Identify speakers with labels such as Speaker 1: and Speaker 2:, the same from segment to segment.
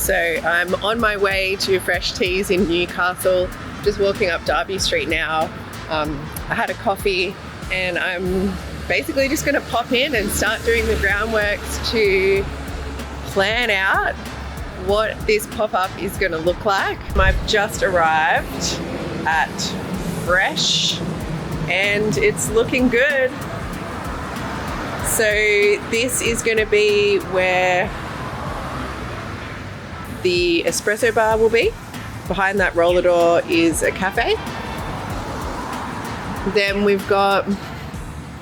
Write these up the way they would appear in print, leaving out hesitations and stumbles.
Speaker 1: So I'm on my way to Fresh Teas in Newcastle, just walking up Derby Street now. I had a coffee and I'm basically just going to pop in and start doing the groundworks to plan out what this pop-up is going to look like. I've just arrived at Fresh and it's looking good. So this is going to be where the espresso bar will be. Behind that roller door is a cafe. Then we've got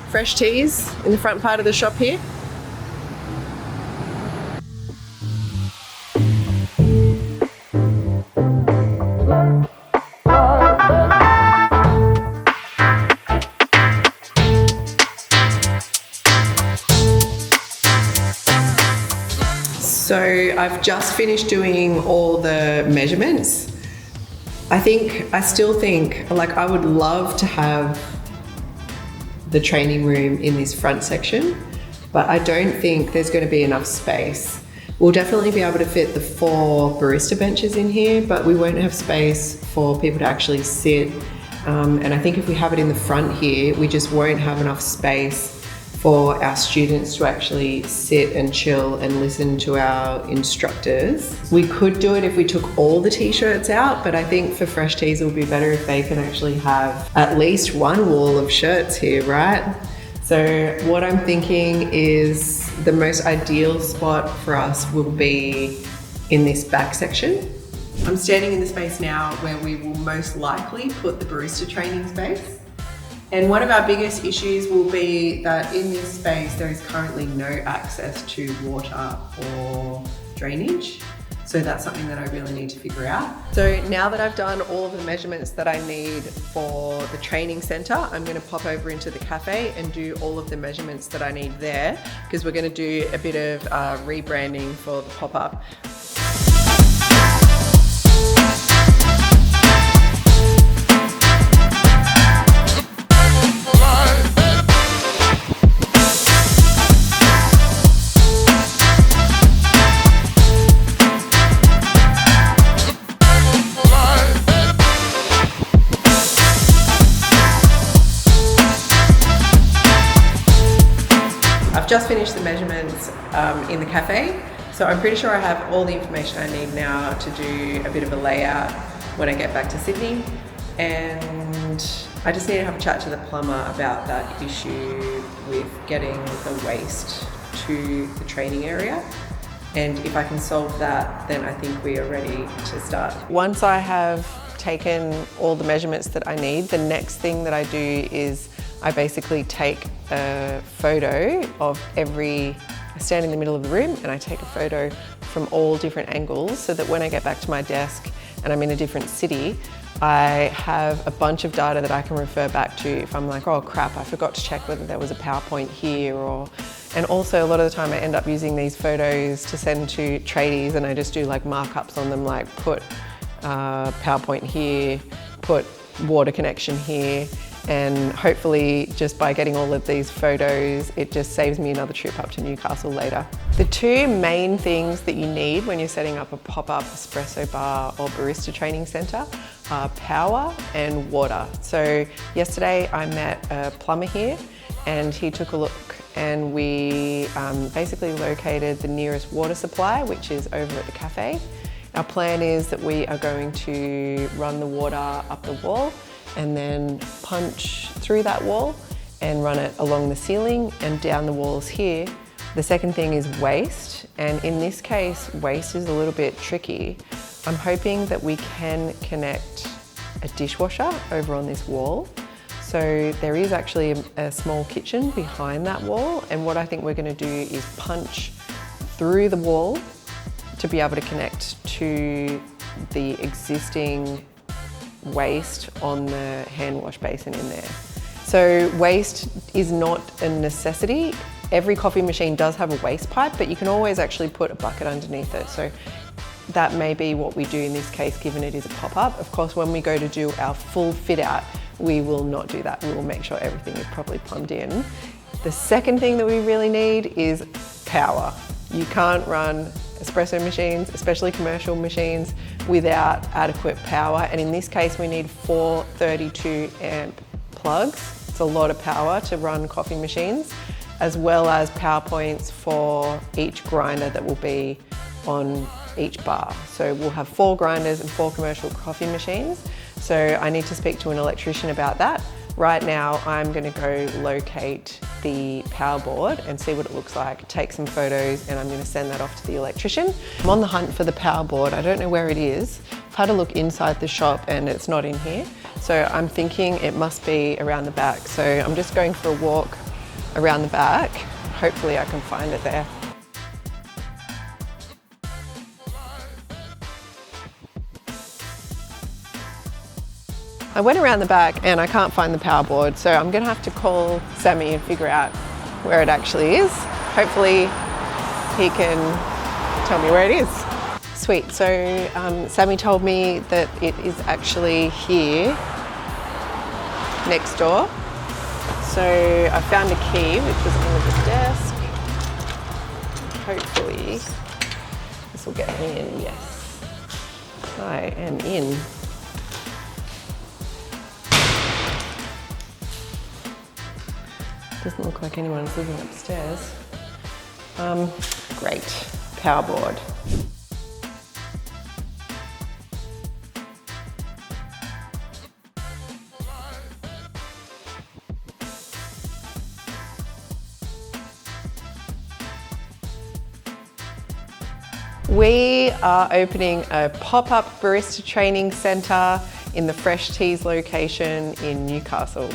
Speaker 1: Fresh Teas in the front part of the shop here. So I've just finished doing all the measurements. I still think, like, I would love to have the training room in this front section, but I don't think there's going to be enough space. We'll definitely be able to fit the 4 barista benches in here, but we won't have space for people to actually sit. And I think if we have it in the front here, we just won't have enough space for our students to actually sit and chill and listen to our instructors. We could do it if we took all the t-shirts out, but I think for Fresh Teas it would be better if they can actually have at least one wall of shirts here, right? So what I'm thinking is the most ideal spot for us will be in this back section. I'm standing in the space now where we will most likely put the barista training space. And one of our biggest issues will be that in this space there is currently no access to water or drainage. So that's something that I really need to figure out. So now that I've done all of the measurements that I need for the training center, I'm going to pop over into the cafe and do all of the measurements that I need there, because we're going to do a bit of rebranding for the pop-up. Just finished the measurements in the cafe, so I'm pretty sure I have all the information I need now to do a bit of a layout when I get back to Sydney. And I just need to have a chat to the plumber about that issue with getting the waste to the training area. And if I can solve that, then I think we are ready to start. Once I have taken all the measurements that I need, the next thing that I do is I basically take a photo of I stand in the middle of the room and I take a photo from all different angles, so that when I get back to my desk and I'm in a different city, I have a bunch of data that I can refer back to if I'm like, oh crap, I forgot to check whether there was a PowerPoint here. And also a lot of the time I end up using these photos to send to tradies, and I just do like markups on them, like put PowerPoint here, put water connection here. And hopefully just by getting all of these photos, it just saves me another trip up to Newcastle later. The 2 main things that you need when you're setting up a pop-up espresso bar or barista training center are power and water. So yesterday I met a plumber here and he took a look, and we basically located the nearest water supply, which is over at the cafe. Our plan is that we are going to run the water up the wall and then punch through that wall and run it along the ceiling and down the walls here. The second thing is waste, and in this case, waste is a little bit tricky. I'm hoping that we can connect a dishwasher over on this wall. So there is actually a small kitchen behind that wall, and what I think we're going to do is punch through the wall to be able to connect to the existing waste on the hand wash basin in there. So waste is not a necessity. Every coffee machine does have a waste pipe, but you can always actually put a bucket underneath it. So that may be what we do in this case, given it is a pop-up. Of course, when we go to do our full fit out, we will not do that. We will make sure everything is properly plumbed in. The second thing that we really need is power. You can't run espresso machines, especially commercial machines, without adequate power. And in this case, we need 4 32 amp plugs. It's a lot of power to run coffee machines, as well as power points for each grinder that will be on each bar. So we'll have 4 grinders and 4 commercial coffee machines. So I need to speak to an electrician about that. Right now, I'm going to go locate the power board and see what it looks like, take some photos, and I'm going to send that off to the electrician. I'm on the hunt for the power board. I don't know where it is. I've had a look inside the shop and it's not in here. So I'm thinking it must be around the back. So I'm just going for a walk around the back. Hopefully I can find it there. I went around the back and I can't find the power board, so I'm gonna have to call Sammy and figure out where it actually is. Hopefully he can tell me where it is. Sweet, so Sammy told me that it is actually here, next door. So I found a key which was under the desk. Hopefully this will get me in, yes. I am in. Doesn't look like anyone's living upstairs. Great, power board. We are opening a pop-up barista training centre in the Fresh Teas location in Newcastle.